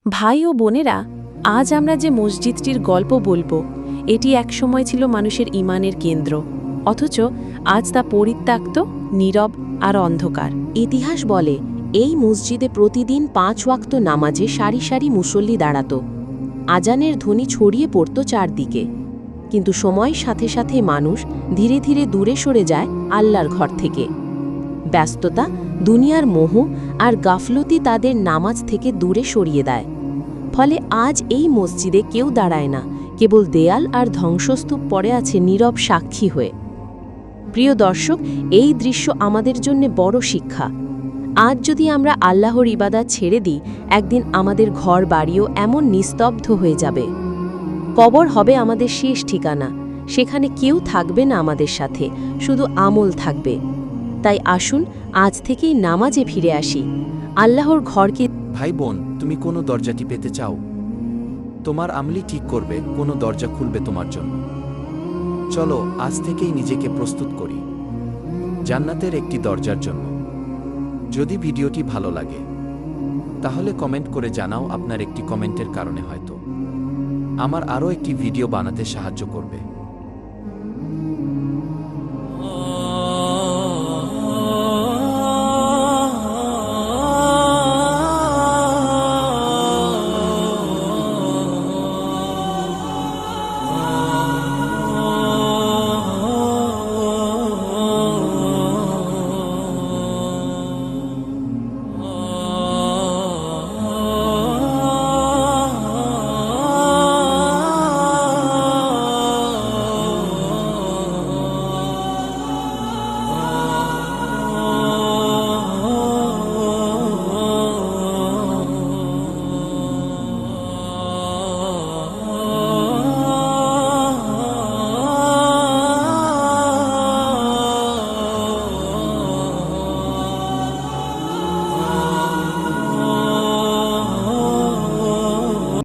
ভাই ও বোনেরা, আজ আমরা যে মসজিদটির গল্প বলবো, এটি একসময় ছিল মানুষের ঈমানের কেন্দ্র, অথচ আজ তা পরিত্যক্ত, নীরব আর অন্ধকার। ইতিহাস বলে এই মসজিদে প্রতিদিন 5 ওয়াক্ত নামাজে সারি সারি মুসল্লি দাঁড়াত। আজানের ধ্বনি ছড়িয়ে পড়ত চারদিকে। কিন্তু সময়ের সাথে সাথে মানুষ ধীরে ধীরে দূরে সরে যায় আল্লাহর ঘর থেকে। ব্যস্ততা, দুনিয়ার মোহ আর গাফলতি তাদের নামাজ থেকে দূরে সরিয়ে দেয়। ফলে আজ এই মসজিদে কেউ দাঁড়ায় না, কেবল দেয়াল আর ধ্বংসস্তূপ পড়ে আছে নীরব সাক্ষী হয়ে। প্রিয় দর্শক, এই দৃশ্য আমাদের জন্য বড় শিক্ষা। আজ যদি আমরা আল্লাহর ইবাদত ছেড়ে দিই, একদিন আমাদের ঘর বাড়িও এমন নিস্তব্ধ হয়ে যাবে। কবর হবে আমাদের শেষ ঠিকানা। সেখানে কেউ থাকবে না আমাদের সাথে, শুধু আমল থাকবে। তাই আসুন আজ থেকেই নামাজে ফিরে আসি, আল্লাহর ঘরকে। ভাই বোন, তুমি কোনো দরজাটি পেতে চাও? তোমার আমলি ঠিক করবে কোনো দরজা খুলবে তোমার জন্য। চলো আজ থেকেই নিজেকে প্রস্তুত করি জান্নাতের একটি দরজার জন্য। যদি ভিডিওটি ভালো লাগে তাহলে কমেন্ট করে জানাও। আপনার একটি কমেন্টের কারণে হয়তো আমার আরও একটি ভিডিও বানাতে সাহায্য করবে।